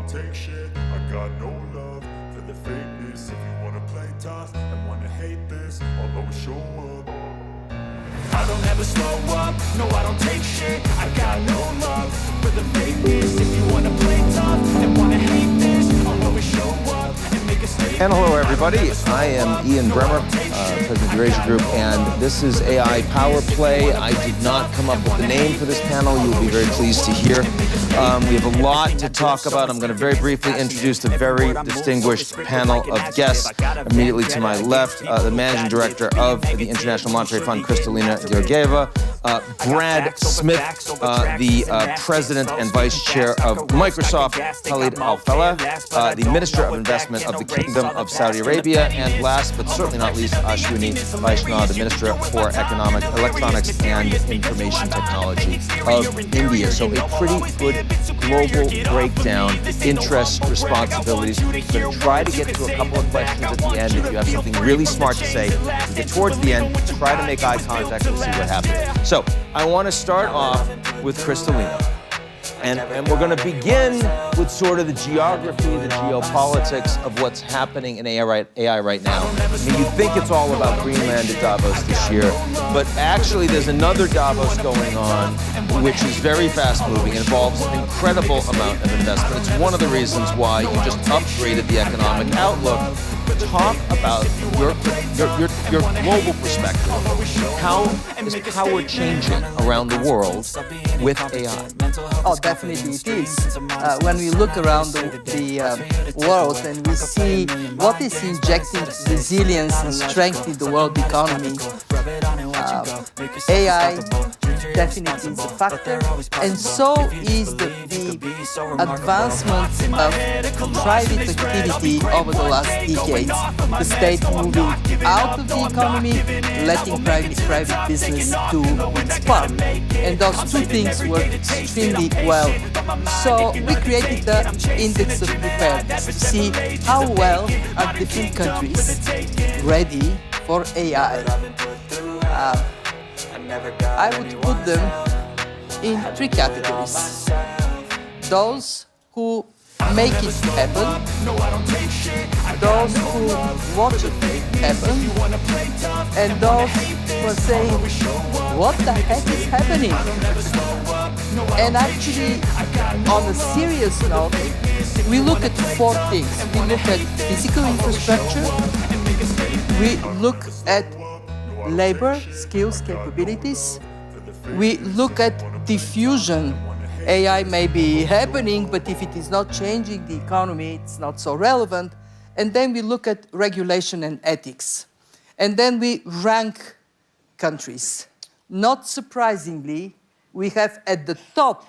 don't take shit. I got no love for the fakeness. If you wanna play tough and wanna hate this, I'll always show up. I don't ever slow up, no I don't take shit. I got no love for the fakeness. If you wanna play tough and wanna hate this, I'll always show up and make a statement. And hello everybody, I am Ian Bremer, President of Eurasia Group, and this is AI Power Play. I did not come up with the name for this panel, you will be very pleased to hear. We have a lot to talk about. I'm going to very briefly introduce the very distinguished panel of guests. Immediately to my left, the Managing Director of the International Monetary Fund, Kristalina, Georgieva. Brad Smith, the President and Vice Chair of Microsoft, Khalid, Alfella, the Minister of Investment of the Kingdom of Saudi Arabia, and last but certainly not least, Ashwini Vaishnaw, the Minister for Electronics and Information Technology of India. So a pretty good global breakdown, interests, responsibilities. We're going to try to get to a couple of questions at the end. If you have something really smart to say, we get towards the end, try to make eye contact and see what happens. So I want to start off with Kristalina. And we're going to begin with sort of the geography, the geopolitics of what's happening in AI right now. I mean, you think it's all about Greenland at Davos this year, but actually there's another Davos going on, which is very fast-moving, involves an incredible amount of investment. It's one of the reasons why you just upgraded the economic outlook. Talk about your global perspective. How is power changing around the world with AI? Oh, definitely it is. When we look around the world and we see what is injecting resilience and strength in the world economy, AI definitely is a factor, and so is the advancement of private activity over the last decades. The state moving out of the economy, letting private business do its part. And those two things work extremely well. So we created the Index of Preparedness to see how well are different countries ready for AI. I would put them in three categories. Those who make it happen, those who watch it happen, and those who are saying, what the heck is happening? And actually, on a serious note, we look at four things. We look at physical infrastructure, we look at labor, skills, capabilities. We look at diffusion. AI may be happening, but if it is not changing the economy, it's not so relevant. And then we look at regulation and ethics. And then we rank countries. Not surprisingly, we have at the top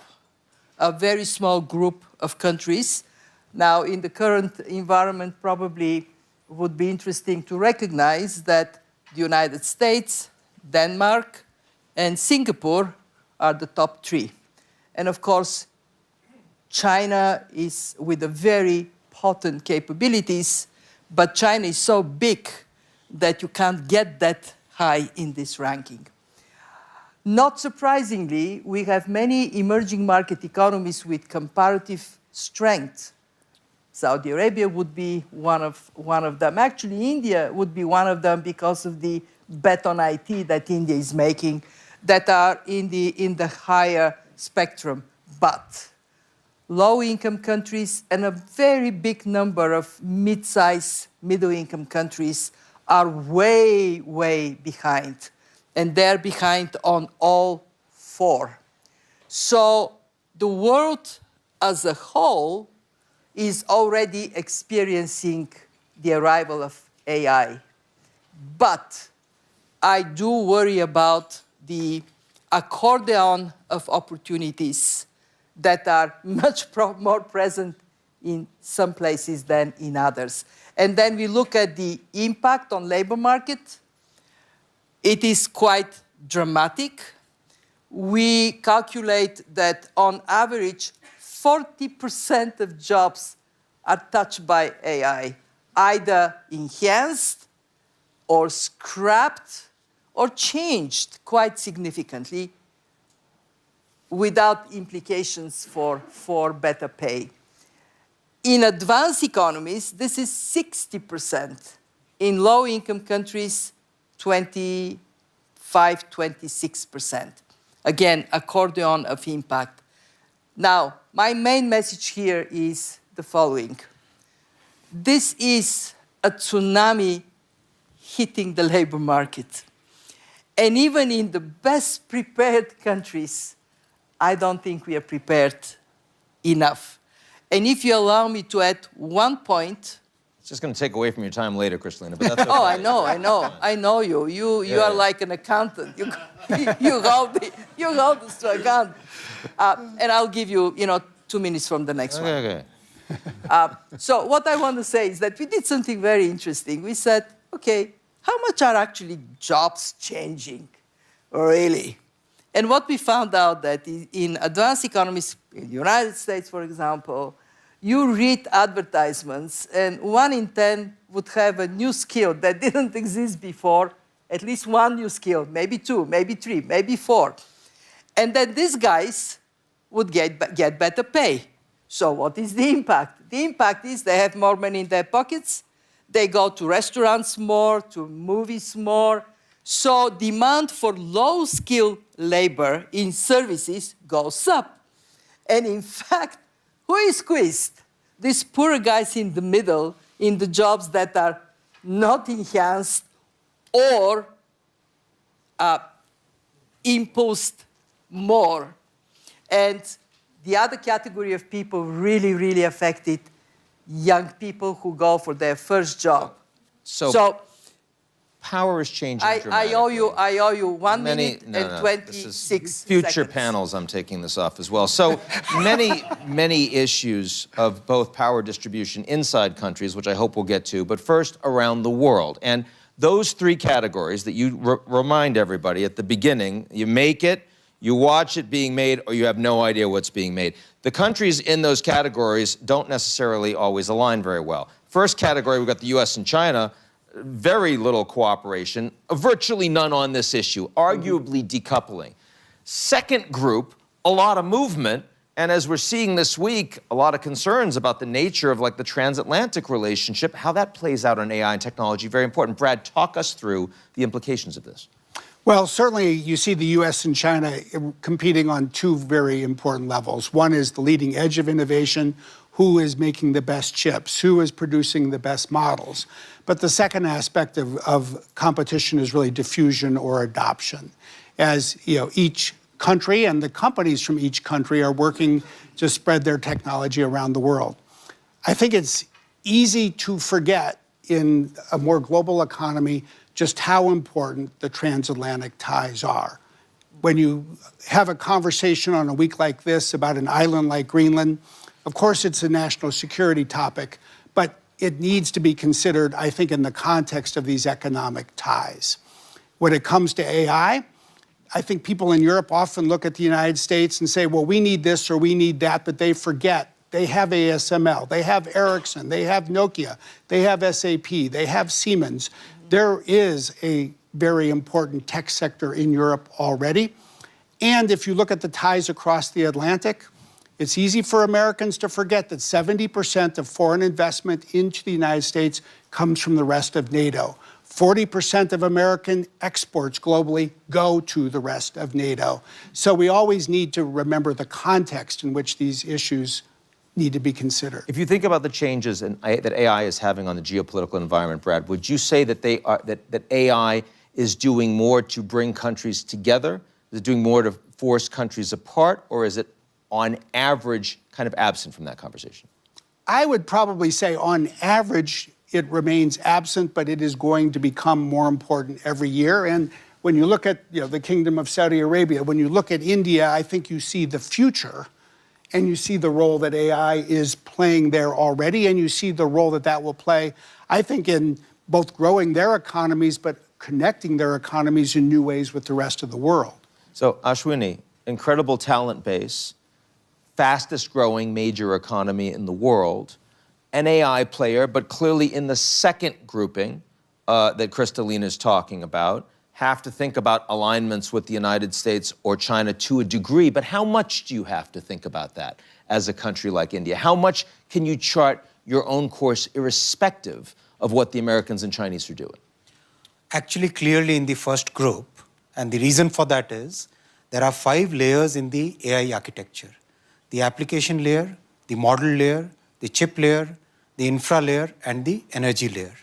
a very small group of countries. Now, in the current environment, probably would be interesting to recognize that the United States, Denmark, and Singapore are the top three. And of course, China is with a very potent capabilities, but China is so big that you can't get that high in this ranking. Not surprisingly, we have many emerging market economies with comparative strength. Saudi Arabia would be one of them. Actually, India would be one of them because of the bet on IT that India is making that are in the higher spectrum. But low-income countries and a very big number of mid-size, middle-income countries are way, way behind. And they're behind on all four. So the world as a whole is already experiencing the arrival of AI. But I do worry about the accordion of opportunities that are much more present in some places than in others. And then we look at the impact on labor market. It is quite dramatic. We calculate that on average, 40% of jobs are touched by AI, either enhanced or scrapped or changed quite significantly without implications for better pay. In advanced economies, this is 60%. In low-income countries, 25, 26%. Again, accordion of impact. Now, my main message here is the following. This is a tsunami hitting the labor market. And even in the best prepared countries, I don't think we are prepared enough. And if you allow me to add one point. It's just going to take away from your time later, Kristalina, but that's okay. Oh, I know you. You are like an accountant. You hold this to account. And I'll give you, 2 minutes from the next one. Okay. So what I want to say is that we did something very interesting. We said, okay, how much are actually jobs changing, really? And what we found out that in advanced economies, in the United States, for example, you read advertisements, and 1 in 10 would have a new skill that didn't exist before, at least one new skill, maybe 2, maybe 3, maybe 4. And then these guys would get better pay. So what is the impact? The impact is they have more money in their pockets, they go to restaurants more, to movies more. So demand for low-skilled labor in services goes up. And in fact, who is squeezed? These poor guys in the middle, in the jobs that are not enhanced or imposed more. And the other category of people really, really affected young people who go for their first job. So power is changing dramatically. I owe you 1 minute and 26 future seconds. panels, I'm taking this off as well. So many issues of both power distribution inside countries, which I hope we'll get to, but first around the world. And those 3 categories that you remind everybody at the beginning, you make it, you watch it being made, or you have no idea what's being made. The countries in those categories don't necessarily always align very well. First category, we've got the US and China, very little cooperation, virtually none on this issue, arguably decoupling. Second group, a lot of movement, and as we're seeing this week, a lot of concerns about the nature of the transatlantic relationship, how that plays out on AI and technology, very important. Brad, talk us through the implications of this. Well, certainly you see the U.S. and China competing on 2 very important levels. One is the leading edge of innovation, who is making the best chips, who is producing the best models. But the second aspect of competition is really diffusion or adoption. As each country and the companies from each country are working to spread their technology around the world. I think it's easy to forget in a more global economy just how important the transatlantic ties are. When you have a conversation on a week like this about an island like Greenland, of course it's a national security topic, but it needs to be considered, I think, in the context of these economic ties. When it comes to AI, I think people in Europe often look at the United States and say, well, we need this or we need that, but they forget they have ASML, they have Ericsson, they have Nokia, they have SAP, they have Siemens. There is a very important tech sector in Europe already. And if you look at the ties across the Atlantic, it's easy for Americans to forget that 70% of foreign investment into the United States comes from the rest of NATO. 40% of American exports globally go to the rest of NATO. So we always need to remember the context in which these issues need to be considered. If you think about the changes that AI is having on the geopolitical environment, Brad, would you say that that AI is doing more to bring countries together? Is it doing more to force countries apart, or is it on average kind of absent from that conversation? I would probably say on average it remains absent, but it is going to become more important every year. And when you look at the Kingdom of Saudi Arabia, when you look at India, I think you see the future. And you see the role that AI is playing there already, and you see the role that that will play, I think, in both growing their economies, but connecting their economies in new ways with the rest of the world. So, Ashwini, incredible talent base, fastest growing major economy in the world, an AI player, but clearly in the second grouping that Kristalina is talking about, have to think about alignments with the United States or China to a degree, but how much do you have to think about that as a country like India? How much can you chart your own course irrespective of what the Americans and Chinese are doing? Actually, clearly in the first group, and the reason for that is there are 5 layers in the AI architecture. The application layer, the model layer, the chip layer, the infra layer, and the energy layer.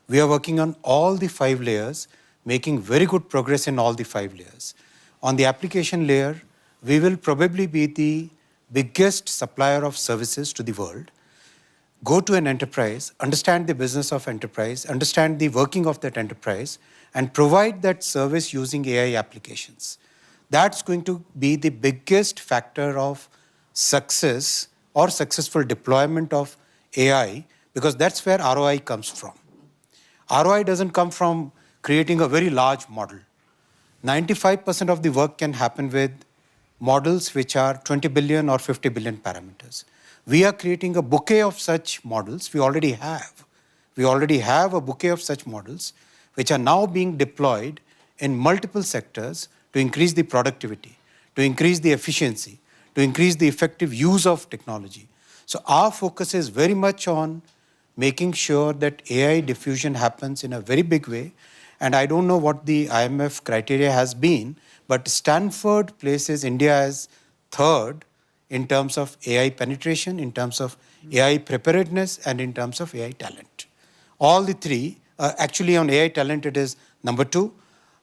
We are working on all the 5 layers, making very good progress in all the 5 layers. On the application layer, we will probably be the biggest supplier of services to the world. Go to an enterprise, understand the business of enterprise, understand the working of that enterprise, and provide that service using AI applications. That's going to be the biggest factor of success or successful deployment of AI, because that's where ROI comes from. ROI doesn't come from creating a very large model. 95% of the work can happen with models which are 20 billion or 50 billion parameters. We are creating a bouquet of such models. We already have. We already have a bouquet of such models which are now being deployed in multiple sectors to increase the productivity, to increase the efficiency, to increase the effective use of technology. So our focus is very much on making sure that AI diffusion happens in a very big way. And I don't know what the IMF criteria has been, but Stanford places India as 3rd in terms of AI penetration, in terms of AI preparedness, and in terms of AI talent. All the 3, actually on AI talent it is number 2.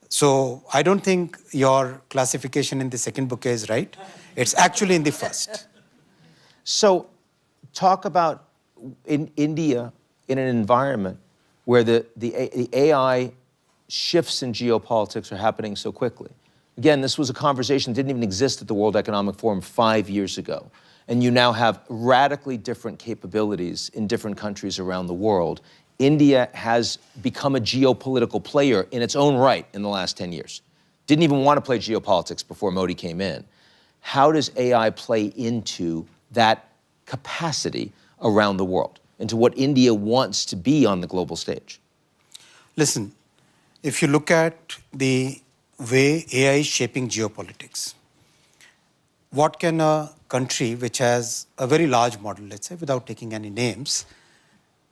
So I don't think your classification in the second bouquet is right. It's actually in the first. So talk about in India in an environment where the AI shifts in geopolitics are happening so quickly. Again, this was a conversation that didn't even exist at the World Economic Forum 5 years ago. And you now have radically different capabilities in different countries around the world. India has become a geopolitical player in its own right in the last 10 years. Didn't even want to play geopolitics before Modi came in. How does AI play into that capacity around the world, into what India wants to be on the global stage? Listen, if you look at the way AI is shaping geopolitics, what can a country which has a very large model, let's say, without taking any names,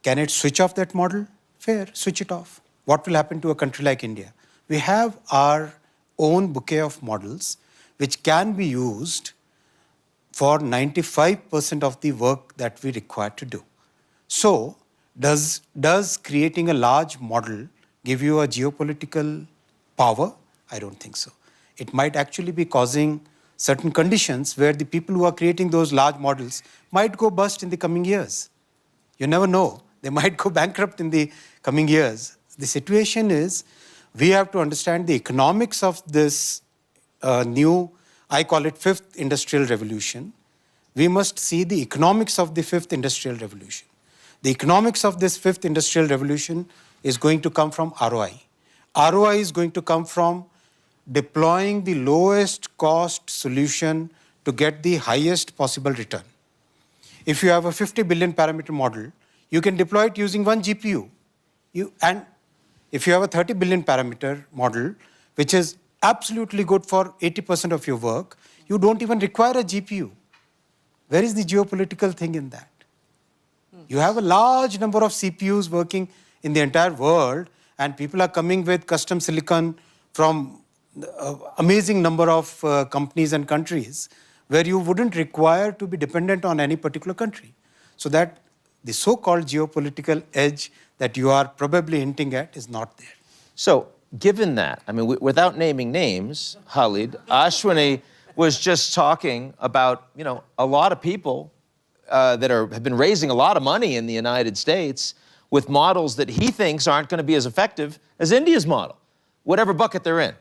can it switch off that model? Fair, switch it off. What will happen to a country like India? We have our own bouquet of models which can be used for 95% of the work that we require to do. So, does creating a large model give you a geopolitical power? I don't think so. It might actually be causing certain conditions where the people who are creating those large models might go bust in the coming years. You never know. They might go bankrupt in the coming years. The situation is, we have to understand the economics of this new, I call it 5th industrial revolution. We must see the economics of the 5th industrial revolution. The economics of this 5th industrial revolution is going to come from ROI. ROI is going to come from deploying the lowest cost solution to get the highest possible return. If you have a 50 billion parameter model, you can deploy it using 1 GPU. And if you have a 30 billion parameter model, which is absolutely good for 80% of your work, you don't even require a GPU. Where is the geopolitical thing in that? You have a large number of CPUs working in the entire world, and people are coming with custom silicon from amazing number of companies and countries where you wouldn't require to be dependent on any particular country. So that the so-called geopolitical edge that you are probably hinting at is not there. So, given that, I mean, without naming names, Khalid, Ashwini was just talking about, you know, a lot of people that have been raising a lot of money in the United States with models that he thinks aren't going to be as effective as India's model, whatever bucket they're in.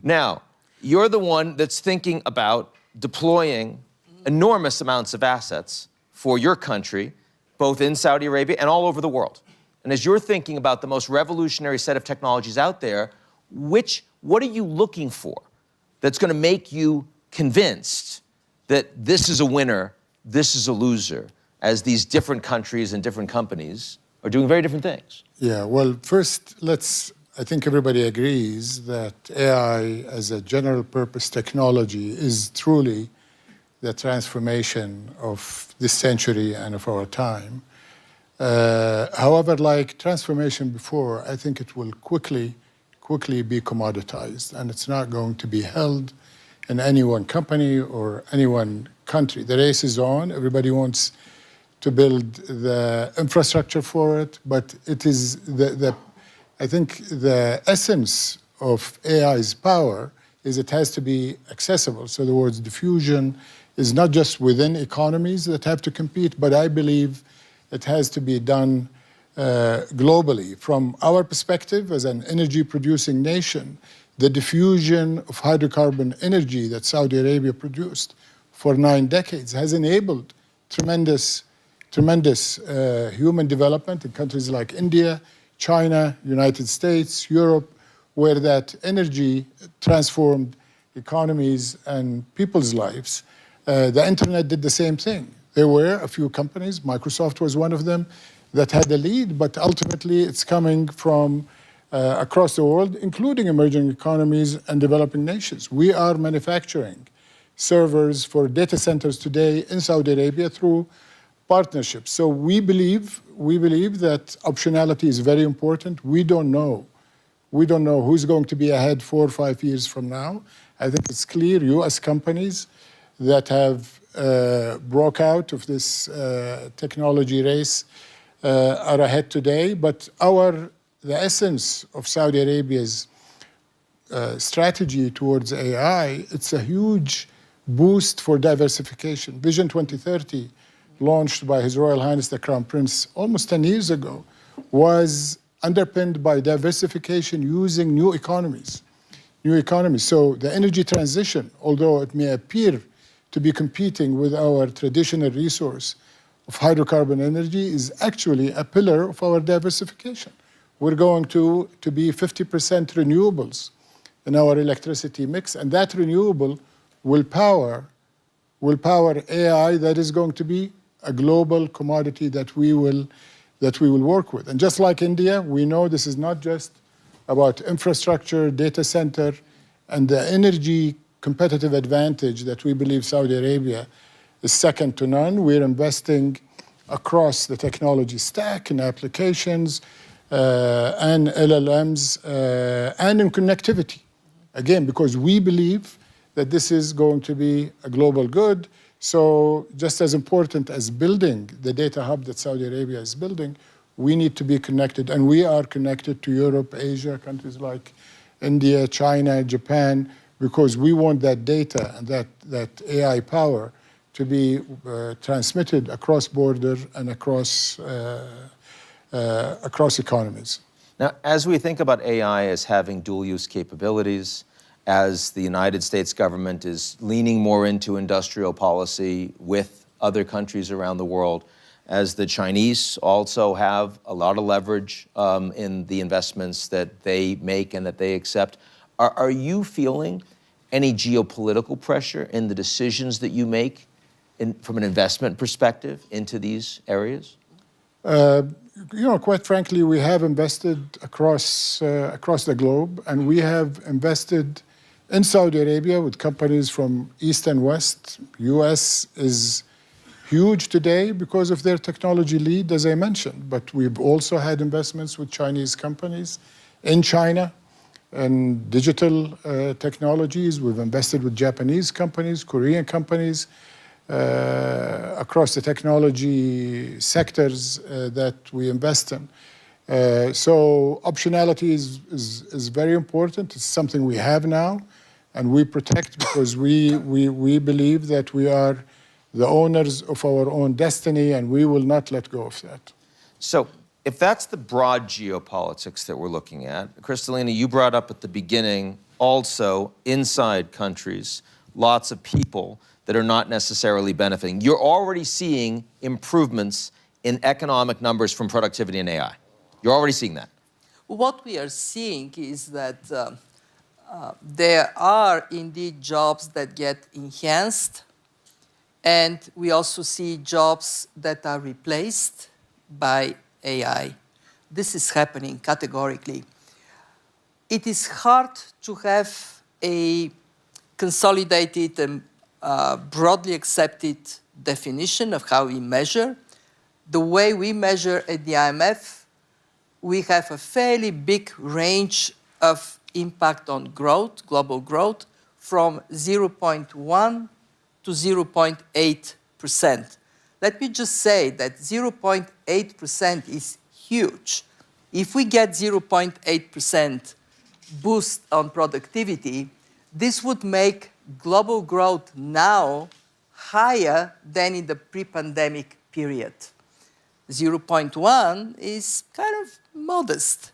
Now, you're the one that's thinking about deploying enormous amounts of assets for your country, both in Saudi Arabia and all over the world. And as you're thinking about the most revolutionary set of technologies out there, what are you looking for that's going to make you convinced that this is a winner, this is a loser, as these different countries and different companies are doing very different things? Yeah, well, first, let's I think everybody agrees that AI as a general purpose technology is truly the transformation of this century and of our time. However, like transformation before, I think it will quickly be commoditized, and it's not going to be held in any one company or any one country. The race is on. Everybody wants to build the infrastructure for it, but it is I think the essence of AI's power is it has to be accessible. So in other words, diffusion is not just within economies that have to compete, but I believe it has to be done globally. From our perspective as an energy-producing nation, the diffusion of hydrocarbon energy that Saudi Arabia produced for 9 decades has enabled tremendous human development in countries like India, China, United States, Europe, where that energy transformed economies and people's lives. The internet did the same thing. There were a few companies, Microsoft was one of them, that had the lead, but ultimately it's coming from across the world, including emerging economies and developing nations. We are manufacturing servers for data centers today in Saudi Arabia through partnerships. So we believe that optionality is very important. We don't know who's going to be ahead 4 or 5 years from now. I think it's clear U.S. companies that have broke out of this technology race are ahead today, but the essence of Saudi Arabia's strategy towards AI, it's a huge boost for diversification. Vision 2030, launched by His Royal Highness the Crown Prince almost 10 years ago, was underpinned by diversification using new economies. So the energy transition, although it may appear to be competing with our traditional resource of hydrocarbon energy, is actually a pillar of our diversification. We're going to be 50% renewables in our electricity mix, and that renewable will power AI that is going to be a global commodity that we will work with. And just like India, we know this is not just about infrastructure, data center, and the energy competitive advantage that we believe Saudi Arabia is second to none. We're investing across the technology stack in applications and LLMs and in connectivity. Again, because we believe that this is going to be a global good. So just as important as building the data hub that Saudi Arabia is building, we need to be connected, and we are connected to Europe, Asia, countries like India, China, Japan, because we want that data and that AI power to be transmitted across border and across economies. Now, as we think about AI as having dual-use capabilities, as the United States government is leaning more into industrial policy with other countries around the world, as the Chinese also have a lot of leverage in the investments that they make and that they accept, are you feeling any geopolitical pressure in the decisions that you make from an investment perspective into these areas? Quite frankly, we have invested across the globe, and we have invested in Saudi Arabia with companies from East and West. US is huge today because of their technology lead, as I mentioned, but we've also had investments with Chinese companies in China and digital technologies. We've invested with Japanese companies, Korean companies, across the technology sectors that we invest in. So optionality is very important. It's something we have now, and we protect because we believe that we are the owners of our own destiny, and we will not let go of that. So if that's the broad geopolitics that we're looking at, Kristalina, you brought up at the beginning also inside countries, lots of people that are not necessarily benefiting. You're already seeing improvements in economic numbers from productivity and AI. You're already seeing that. What we are seeing is that there are indeed jobs that get enhanced, and we also see jobs that are replaced by AI. This is happening categorically. it is hard to have a consolidated and broadly accepted definition of how we measure. The way we measure at the IMF, we have a fairly big range of impact on growth, global growth, from 0.1 to 0.8%. Let me just say that 0.8% is huge. If we get 0.8% boost on productivity, this would make global growth now higher than in the pre-pandemic period. 0.1 is kind of modest.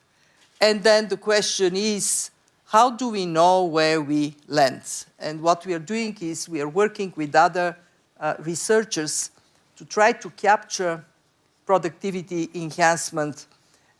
And then the question is, how do we know where we land? And what we are doing is we are working with other researchers to try to capture productivity enhancement.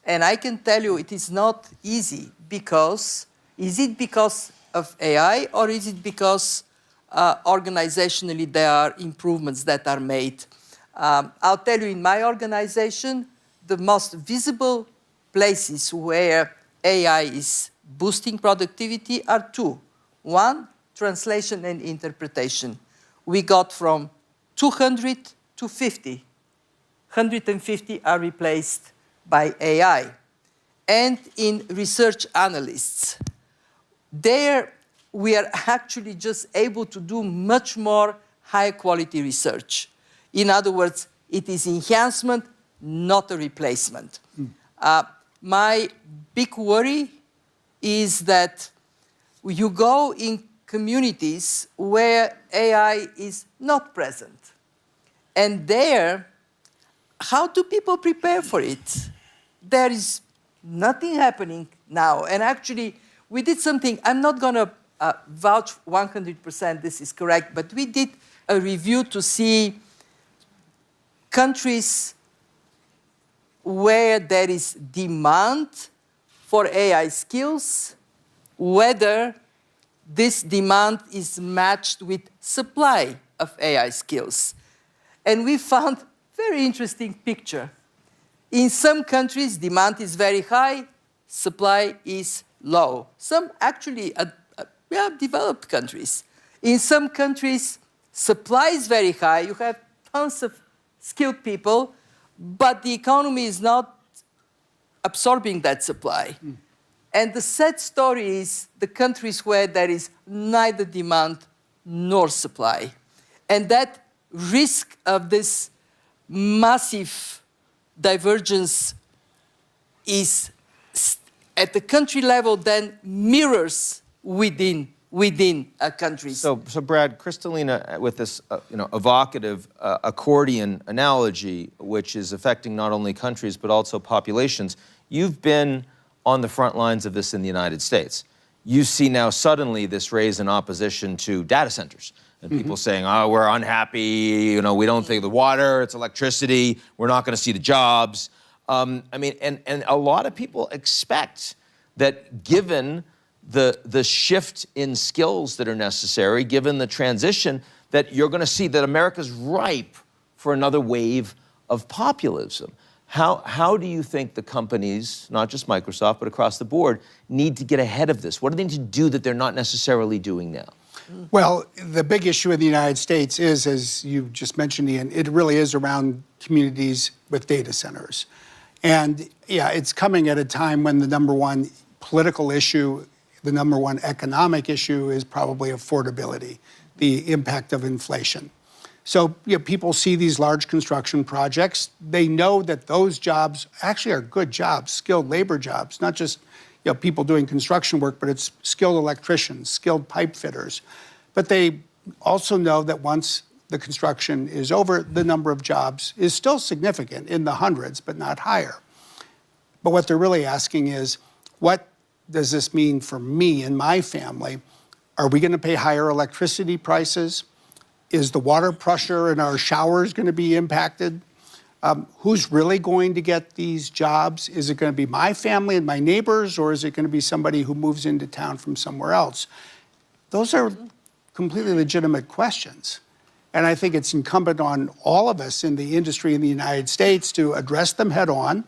And I can tell you it is not easy because, is it because of AI or is it because organizationally there are improvements that are made? I'll tell you, in my organization, the most visible places where AI is boosting productivity are two. One, translation and interpretation. We got from 200 to 50. 150 are replaced by AI. And in research analysts, there we are actually just able to do much more high quality research. In other words, it is enhancement, not a replacement. My big worry is that you go in communities where AI is not present. And there, how do people prepare for it? There is nothing happening now. And actually, we did something, I'm not going to vouch 100% this is correct, but we did a review to see countries where there is demand for AI skills, whether this demand is matched with supply of AI skills. And we found a very interesting picture. In some countries, demand is very high, supply is low. Some actually developed countries. In some countries, supply is very high. You have tons of skilled people, but the economy is not absorbing that supply. And the sad story is the countries where there is neither demand nor supply. And that risk of this massive divergence is at the country level then mirrors within countries. So Brad, Kristalina, with this evocative accordion analogy, which is affecting not only countries but also populations, you've been on the front lines of this in the United States. You see now suddenly this raise in opposition to data centers. And people saying, oh, we're unhappy, we don't think the water, it's electricity, we're not going to see the jobs. And a lot of people expect that given the shift in skills that are necessary, given the transition, that you're going to see that America's ripe for another wave of populism. How do you think the companies, not just Microsoft, but across the board, need to get ahead of this? What do they need to do that they're not necessarily doing now? Well, the big issue in the United States is, as you just mentioned, Ian, it really is around communities with data centers. And yeah, it's coming at a time when the number one political issue, the number one economic issue is probably affordability, the impact of inflation. So people see these large construction projects. They know that those jobs actually are good jobs, skilled labor jobs, not just people doing construction work, but it's skilled electricians, skilled pipe fitters. But they also know that once the construction is over, the number of jobs is still significant, in the hundreds, but not higher. But what they're really asking is, what does this mean for me and my family? Are we going to pay higher electricity prices? Is the water pressure in our showers going to be impacted? Who's really going to get these jobs? Is it going to be my family and my neighbors, or is it going to be somebody who moves into town from somewhere else? Those are completely legitimate questions. And I think it's incumbent on all of us in the industry in the United States to address them head on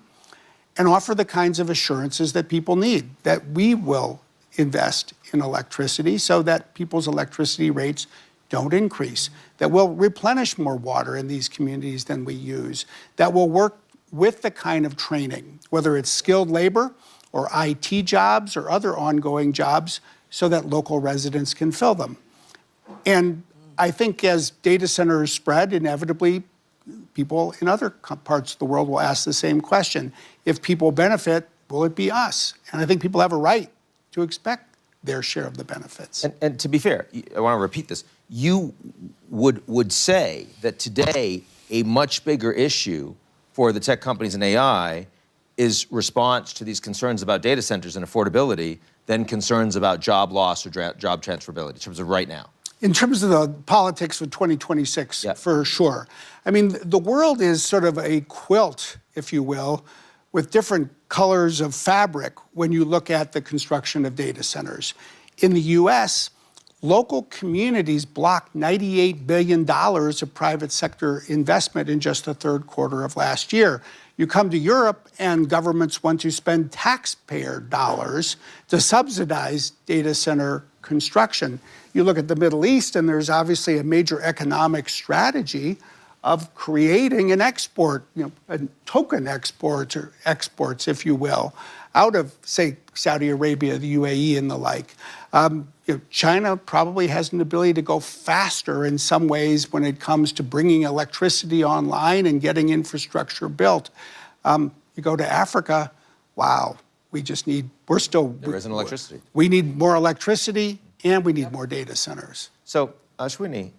and offer the kinds of assurances that people need, that we will invest in electricity so that people's electricity rates don't increase, that we'll replenish more water in these communities than we use, that will work with the kind of training, whether it's skilled labor or IT jobs or other ongoing jobs, so that local residents can fill them. And I think as data centers spread, inevitably, people in other parts of the world will ask the same question. If people benefit, will it be us? And I think people have a right to expect their share of the benefits. And to be fair, I want to repeat this. You would say that today a much bigger issue for the tech companies and AI is response to these concerns about data centers and affordability than concerns about job loss or job transferability in terms of right now. In terms of the politics of 2026, for sure. I mean, the world is sort of a quilt, if you will, with different colors of fabric when you look at the construction of data centers. In the US, local communities blocked $98 billion of private sector investment in just the third quarter of last year. You come to Europe and governments want to spend taxpayer dollars to subsidize data center construction. You look at the Middle East and there's obviously a major economic strategy of creating an export, a token export or exports, if you will, out of, say, Saudi Arabia, the UAE and the like. China probably has an ability to go faster in some ways when it comes to bringing electricity online and getting infrastructure built. You go to Africa, wow, there isn't electricity. We need more electricity and we need more data centers. So, Ashwini,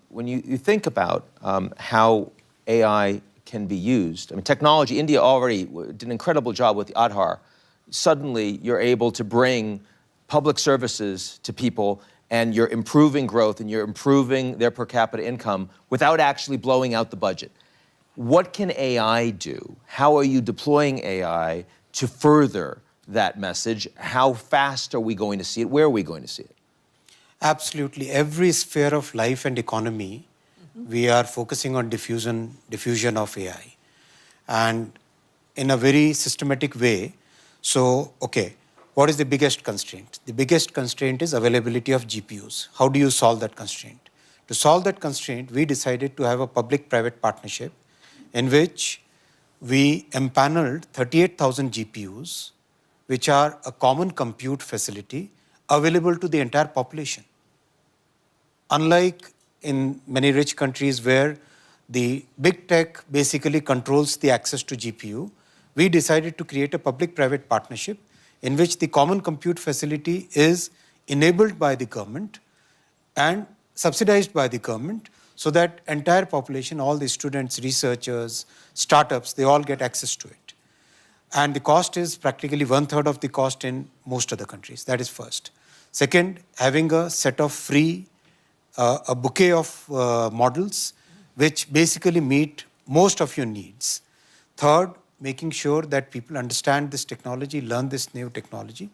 when you think about how AI can be used, I mean, technology, India already did an incredible job with the Aadhaar. Suddenly, you're able to bring public services to people and you're improving growth and you're improving their per capita income without actually blowing out the budget. What can AI do? How are you deploying AI to further that message? How fast are we going to see it? Where are we going to see it? Absolutely. Every sphere of life and economy, we are focusing on diffusion of AI. And in a very systematic way. So, okay, what is the biggest constraint? The biggest constraint is availability of GPUs. How do you solve that constraint? To solve that constraint, we decided to have a public-private partnership in which we empaneled 38,000 GPUs, which are a common compute facility available to the entire population. Unlike in many rich countries where the big tech basically controls the access to GPU, we decided to create a public-private partnership in which the common compute facility is enabled by the government and subsidized by the government so that entire population, all the students, researchers, startups, they all get access to it. And the cost is practically 1/3 of the cost in most of the countries. That is first. Second, having a set of free, a bouquet of models which basically meet most of your needs. Third, making sure that people understand this technology, learn this new technology.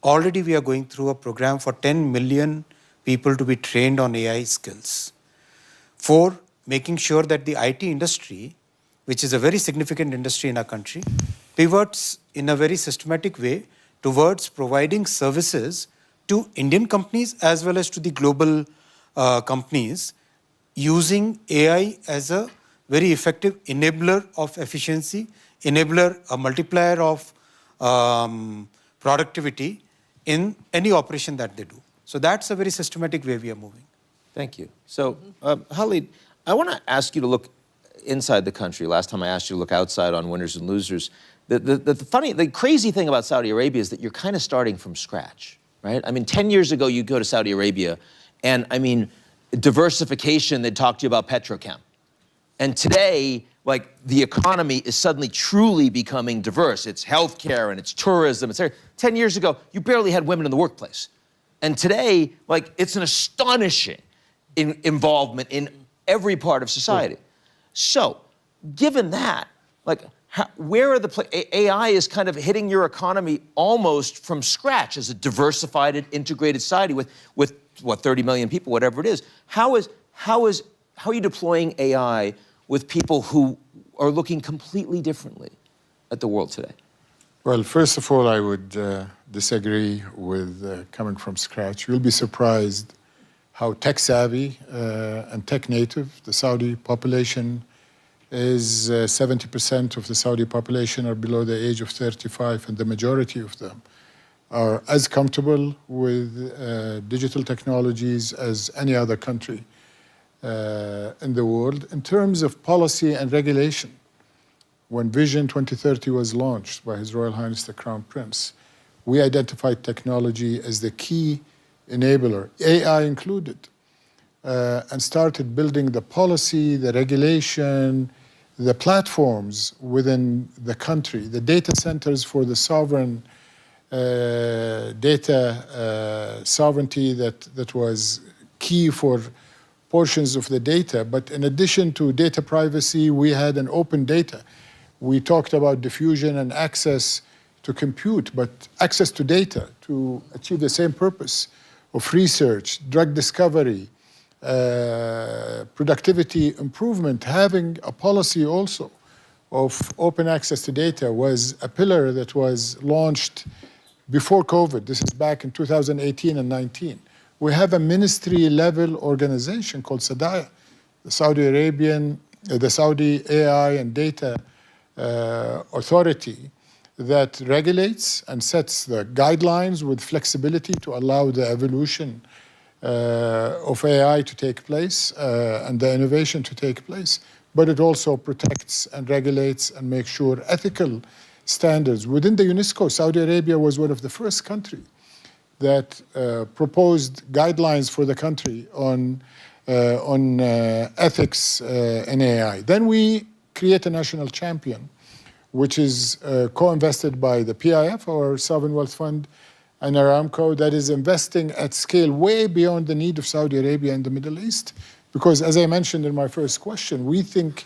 Already we are going through a program for 10 million people to be trained on AI skills. Four, making sure that the IT industry, which is a very significant industry in our country, pivots in a very systematic way towards providing services to Indian companies as well as to the global companies, using AI as a very effective enabler of efficiency, enabler, a multiplier of productivity in any operation that they do. So that's a very systematic way we are moving. Thank you. So, Halid, I want to ask you to look inside the country. Last time I asked you to look outside on winners and losers. The crazy thing about Saudi Arabia is that you're kind of starting from scratch, right? I mean, 10 years ago, you go to Saudi Arabia, and I mean, diversification, they'd talk to you about petrochem. And today, like, the economy is suddenly truly becoming diverse. It's healthcare and it's tourism. It's 10 years ago, you barely had women in the workplace. And today, like, it's an astonishing involvement in every part of society. So, given that, like, where are AI is kind of hitting your economy almost from scratch as a diversified and integrated society with what, 30 million people, whatever it is. How are you deploying AI with people who are looking completely differently at the world today? Well, first of all, I would disagree with coming from scratch. You'll be surprised how tech-savvy and tech-native the Saudi population is. 70% of the Saudi population are below the age of 35, and the majority of them are as comfortable with digital technologies as any other country in the world. In terms of policy and regulation, when Vision 2030 was launched by His Royal Highness the Crown Prince, we identified technology as the key enabler, AI included, and started building the policy, the regulation, the platforms within the country, the data centers for the sovereign data sovereignty that was key for portions of the data. But in addition to data privacy, we had an open data. We talked about diffusion and access to compute, but access to data to achieve the same purpose of research, drug discovery, productivity improvement. Having a policy also of open access to data was a pillar that was launched before COVID. This is back in 2018 and 19. We have a ministry-level organization called SADAIA, the Saudi AI and Data Authority, that regulates and sets the guidelines with flexibility to allow the evolution of AI to take place and the innovation to take place. But it also protects and regulates and makes sure ethical standards. Within the UNESCO, Saudi Arabia was one of the first countries that proposed guidelines for the country on ethics in AI. Then we create a national champion, which is co-invested by the PIF, our sovereign wealth fund, and Aramco, that is investing at scale way beyond the need of Saudi Arabia and the Middle East. Because as I mentioned in my first question, we think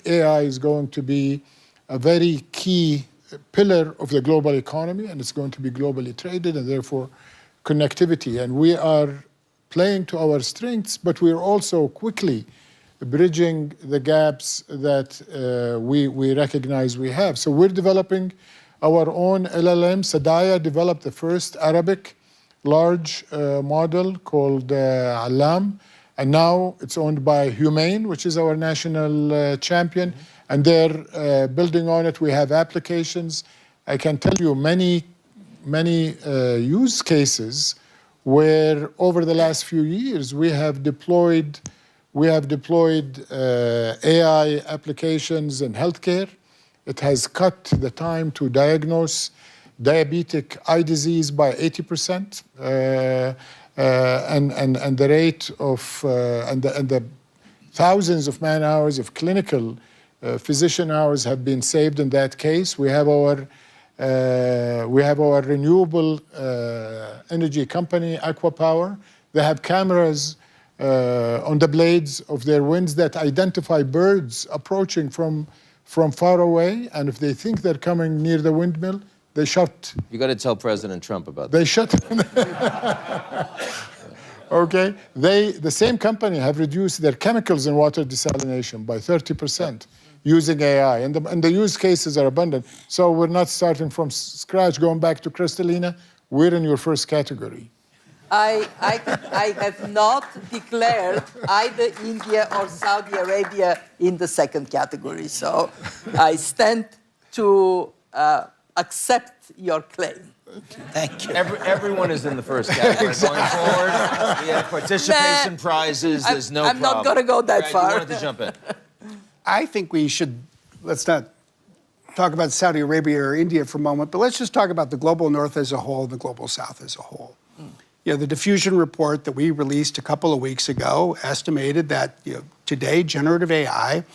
AI is going to be a very key pillar of the global economy, and it's going to be globally traded, and therefore connectivity. And we are playing to our strengths, but we're also quickly bridging the gaps that we recognize we have. So we're developing our own LLM. SADAIA developed the first Arabic large model called Alam, and now it's owned by Humane, which is our national champion, and they're building on it. We have applications. I can tell you many use cases where over the last few years we have deployed AI applications in healthcare. It has cut the time to diagnose diabetic eye disease by 80%, and the rate of and the thousands of man hours of clinical physician hours have been saved in that case. We have our renewable energy company, Aqua Power. They have cameras on the blades of their winds that identify birds approaching from far away, and if they think they're coming near the windmill, they shut. You got to tell President Trump about that. They shut. Okay, the same company have reduced their chemicals in water desalination by 30% using AI, and the use cases are abundant. So we're not starting from scratch. Going back to Kristalina, we're in your first category. I have not declared either India or Saudi Arabia in the second category, so I stand to accept your claim. Thank you. Everyone is in the first category. Going forward, we have participation prizes. There's no I'm problem. not going to go that Brad, far. You wanted to jump in. I think we should, let's not talk about Saudi Arabia or India for a moment, but let's just talk about the global north as a whole and the global south as a whole. You know, the diffusion report that we released a couple of weeks ago estimated that today generative AI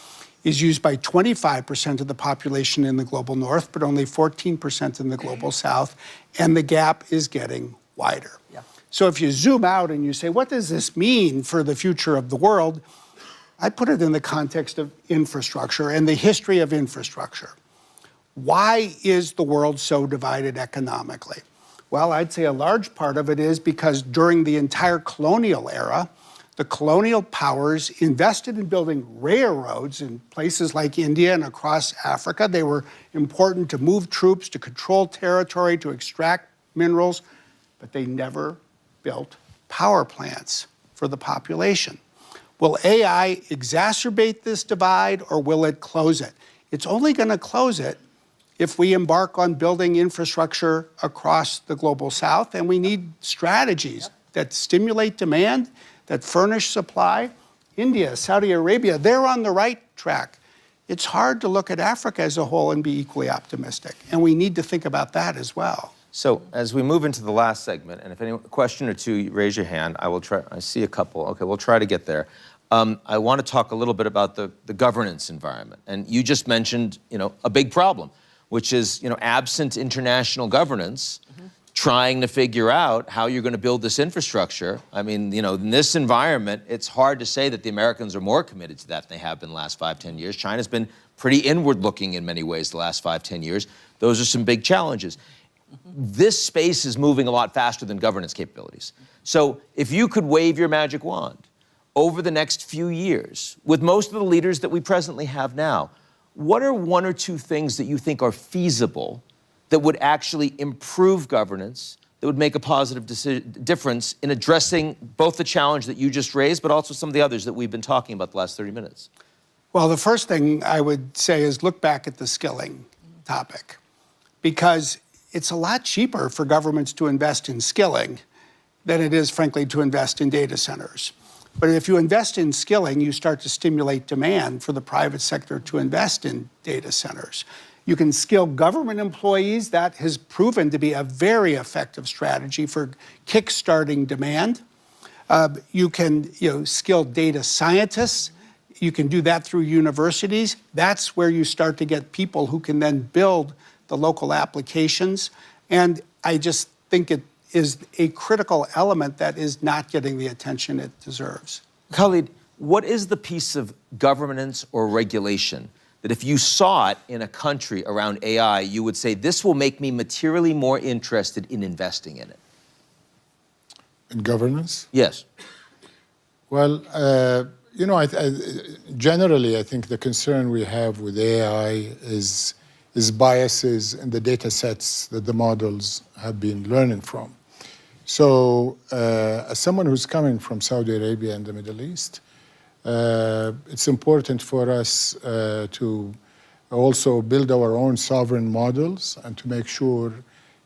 is used by 25% of the population in the global north, but only 14% in the global south, and the gap is getting wider. Yeah. So if you zoom out and you say, what does this mean for the future of the world? I put it in the context of infrastructure and the history of infrastructure. Why is the world so divided economically? Well, I'd say a large part of it is because during the entire colonial era, The colonial powers invested in building railroads in places like India and across Africa. They were important to move troops, to control territory, to extract minerals, but they never built power plants for the population. Will AI exacerbate this divide or will it close it? It's only going to close it if we embark on building infrastructure across the global south, and we need strategies that stimulate demand, that furnish supply. India, Saudi Arabia, they're on the right track. It's hard to look at Africa as a whole and be equally optimistic, and we need to think about that as well. So as we move into the last segment, and if any question or two, raise your hand. I will try. I see a couple. Okay, we'll try to get there. I want to talk a little bit about the governance environment. And you just mentioned, a big problem, which is, absent international governance, trying to figure out how you're going to build this infrastructure. I mean, in this environment, it's hard to say that the Americans are more committed to that than they have been the last 5-10 years. China's been pretty inward-looking in many ways the last 5-10 years. Those are some big challenges. This space is moving a lot faster than governance capabilities. So if you could wave your magic wand over the next few years, with most of the leaders that we presently have now, what are one or two things that you think are feasible that would actually improve governance, that would make a positive difference in addressing both the challenge that you just raised, but also some of the others that we've been talking about the last 30 minutes? Well, the first thing I would say is look back at the skilling topic, because it's a lot cheaper for governments to invest in skilling than it is, frankly, to invest in data centers. But if you invest in skilling, you start to stimulate demand for the private sector to invest in data centers. You can skill government employees. That has proven to be a very effective strategy for kickstarting demand. You can skill data scientists. You can do that through universities. That's where you start to get people who can then build the local applications. And I just think it is a critical element that is not getting the attention it deserves. Khalid, what is the piece of governance or regulation that if you saw it in a country around AI, you would say, this will make me materially more interested in investing in it? In governance? Yes. Well, generally, I think the concern we have with AI is biases in the data sets that the models have been learning from. So as someone who's coming from Saudi Arabia and the Middle East, it's important for us to also build our own sovereign models and to make sure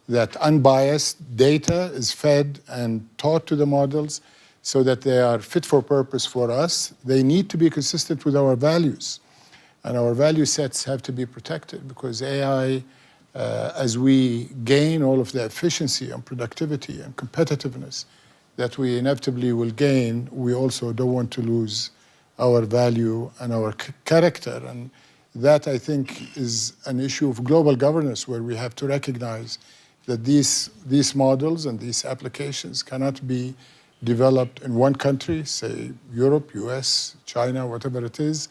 that unbiased data is fed and taught to the models so that they are fit for purpose for us. They need to be consistent with our values. And our value sets have to be protected because AI, as we gain all of the efficiency and productivity and competitiveness that we inevitably will gain, we also don't want to lose our value and our character. And that, I think, is an issue of global governance where we have to recognize that these models and these applications cannot be developed in one country, say Europe, US, China, whatever it is,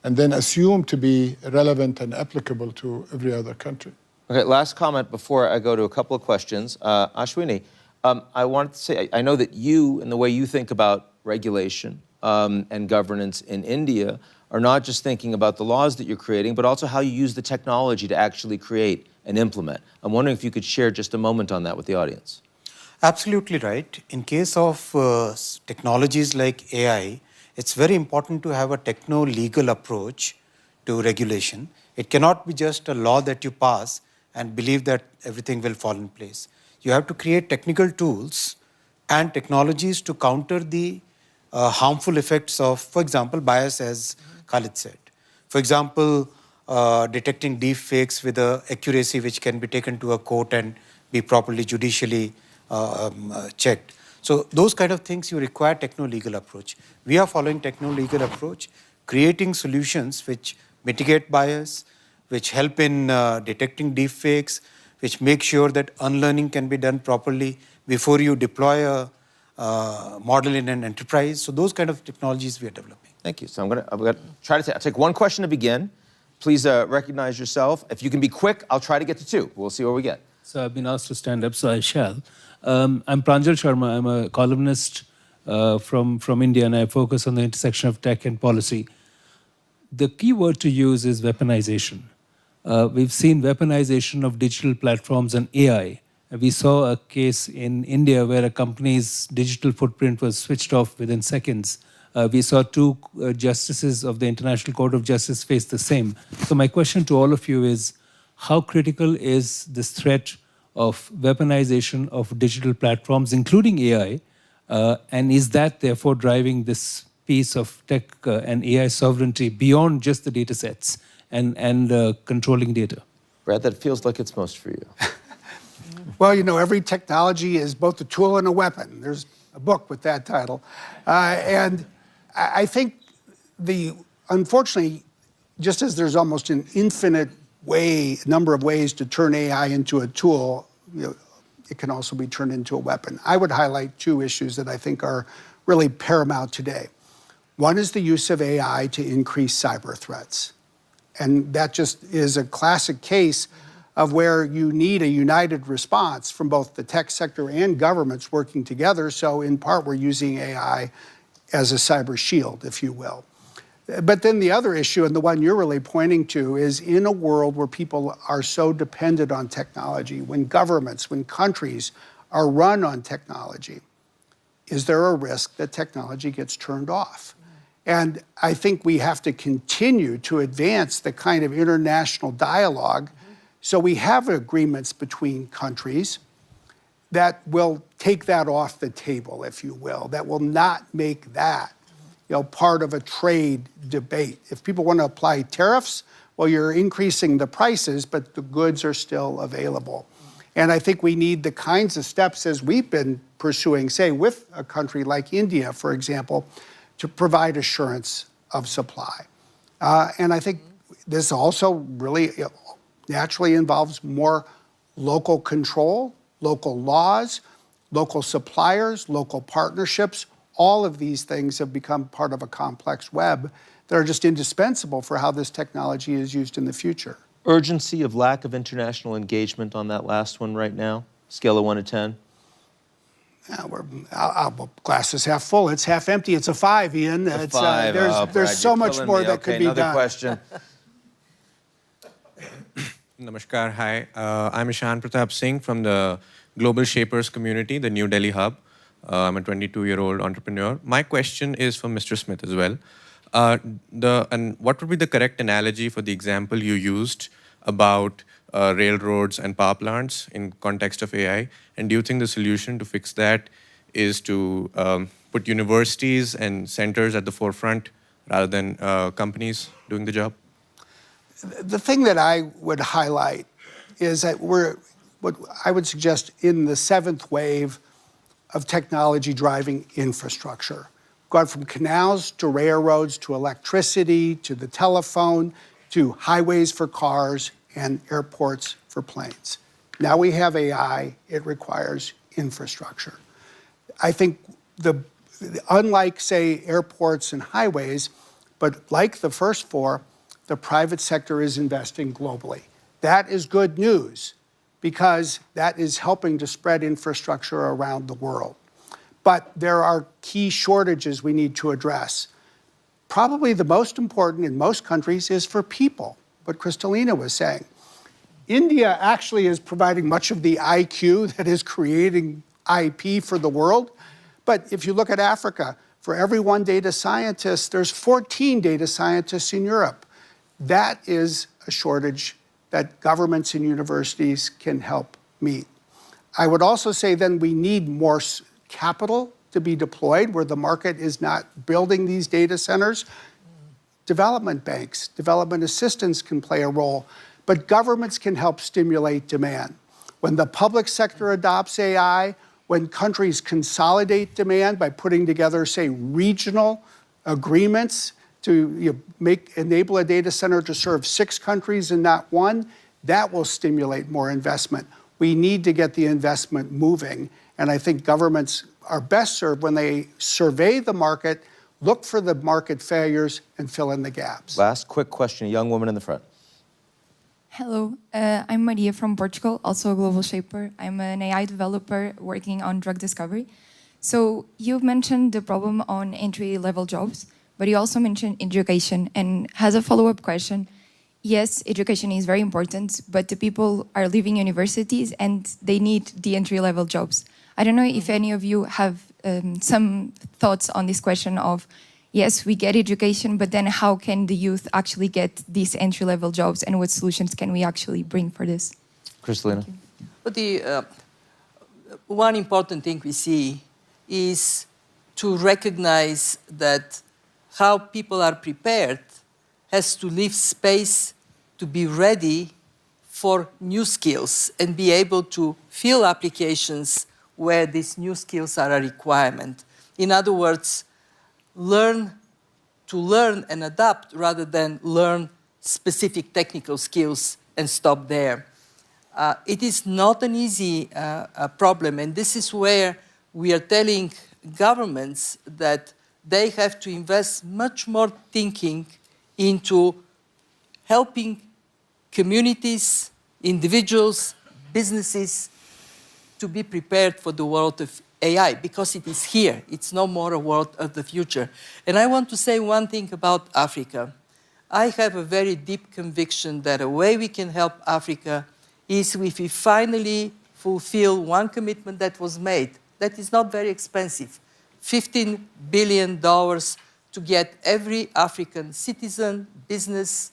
and then assumed to be relevant and applicable to every other country. Okay, last comment before I go to a couple of questions. Ashwini, I wanted to say, I know that you and the way you think about regulation and governance in India are not just thinking about the laws that you're creating, but also how you use the technology to actually create and implement. I'm wondering if you could share just a moment on that with the audience. Absolutely right. In case of technologies like AI, it's very important to have a techno-legal approach to regulation. It cannot be just a law that you pass and believe that everything will fall in place. You have to create technical tools and technologies to counter the harmful effects of, for example, bias, as Khalid said. For example, detecting deep fakes with an accuracy which can be taken to a court and be properly judicially checked. So those kind of things, you require techno-legal approach. We are following techno-legal approach, creating solutions which mitigate bias, which help in detecting deep fakes, which make sure that unlearning can be done properly before you deploy a model in an enterprise. So those kind of technologies we are developing. Thank you. So I'm going to try to take one question to begin. Please recognize yourself. If you can be quick, I'll try to get to two. We'll see where we get. So I've been asked to stand up, so I shall. I'm Pranjal Sharma. I'm a columnist from India, and I focus on the intersection of tech and policy. The key word to use is weaponization. We've seen weaponization of digital platforms and AI. We saw a case in India where a company's digital footprint was switched off within seconds. We saw two justices of the International Court of Justice face the same. So my question to all of you is, how critical is this threat of weaponization of digital platforms, including AI, and is that therefore driving this piece of tech and AI sovereignty beyond just the data sets and controlling data? Brad, that feels like it's most for you. Well, you know, every technology is both a tool and a weapon. There's a book with that title. And I think unfortunately, just as there's almost an infinite number of ways to turn AI into a tool, you know, it can also be turned into a weapon. I would highlight two issues that I think are really paramount today. One is the use of AI to increase cyber threats. And that just is a classic case of where you need a united response from both the tech sector and governments working together. So in part, we're using AI as a cyber shield, if you will. But then the other issue, and the one you're really pointing to, is in a world where people are so dependent on technology, when governments, when countries are run on technology, is there a risk that technology gets turned off? And I think we have to continue to advance the kind of international dialogue so we have agreements between countries that will take that off the table, if you will, that will not make that, you know, part of a trade debate. If people want to apply tariffs, well, you're increasing the prices, but the goods are still available. And I think we need the kinds of steps as we've been pursuing, say, with a country like India, for example, to provide assurance of supply. And I think this also really naturally involves more local control, local laws, local suppliers, local partnerships. All of these things have become part of a complex web that are just indispensable for how this technology is used in the future. Urgency of lack of international engagement on that last one right now, scale of 1 to 10? Glass is half full. It's half empty. It's a 5, Ian. It's 5. There's Brad, so much more that could be done. Another question. Namaskar. Hi. I'm Ishan Pratap Singh from the Global Shapers community, the New Delhi hub. I'm a 22-year-old entrepreneur. My question is for Mr. Smith as well. And what would be the correct analogy for the example you used about railroads and power plants in context of AI? And do you think the solution to fix that is to put universities and centers at the forefront rather than companies doing the job? The thing that I would highlight is that we're, what I would suggest, in the 7th wave of technology driving infrastructure. Gone from canals to railroads to electricity to the telephone to highways for cars and airports for planes. Now we have AI, it requires infrastructure. I think unlike, say, airports and highways, but like the first 4, the private sector is investing globally. That is good news because that is helping to spread infrastructure around the world. But there are key shortages we need to address. Probably the most important in most countries is for people, what Kristalina was saying. India actually is providing much of the IQ that is creating IP for the world. But if you look at Africa, for every 1 data scientist, there's 14 data scientists in Europe. That is a shortage that governments and universities can help meet. I would also say then we need more capital to be deployed where the market is not building these data centers. Development banks, development assistance can play a role, but governments can help stimulate demand. When the public sector adopts AI, when countries consolidate demand by putting together, say, regional agreements to enable a data center to serve 6 countries and not 1, that will stimulate more investment. We need to get the investment moving. And I think governments are best served when they survey the market, look for the market failures, and fill in the gaps. Last quick question, a young woman in the front. Hello, I'm Maria from Portugal, also a global shaper. I'm an AI developer working on drug discovery. So you've mentioned the problem on entry-level jobs, but you also mentioned education. And as a follow-up question, yes, education is very important, but the people are leaving universities and they need the entry-level jobs. I don't know if any of you have some thoughts on this question of, yes, we get education, but then how can the youth actually get these entry-level jobs, and what solutions can we actually bring for this? Kristalina? But the one important thing we see is to recognize that how people are prepared has to leave space to be ready for new skills and be able to fill applications where these new skills are a requirement. In other words, learn and adapt rather than learn specific technical skills and stop there. It is not an easy problem, and this is where we are telling governments that they have to invest much more thinking into helping communities, individuals, businesses to be prepared for the world of AI, because it is here. It's no more a world of the future. And I want to say one thing about Africa. I have a very deep conviction that a way we can help Africa is if we finally fulfill one commitment that was made. That is not very expensive. $15 billion to get every African citizen, business,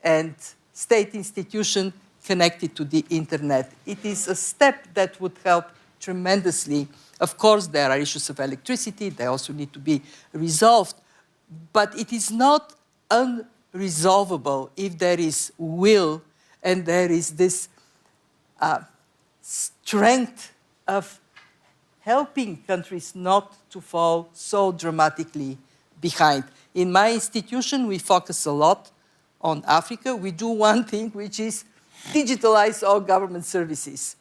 and state institution connected to the internet. It is a step that would help tremendously. Of course, there are issues of electricity. They also need to be resolved. But it is not unresolvable if there is will and there is this strength of helping countries not to fall so dramatically behind. In my institution, we focus a lot on Africa. We do one thing, which is digitalize all government services.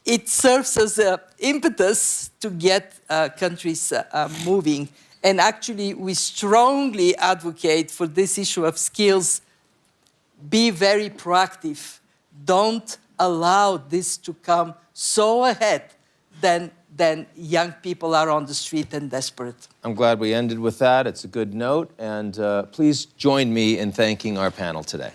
It serves as an impetus to get countries moving. And actually, we strongly advocate for this issue of skills. Be very proactive. Don't allow this to come so ahead than young people are on the street and desperate. I'm glad we ended with that. It's a good note. And please join me in thanking our panel today.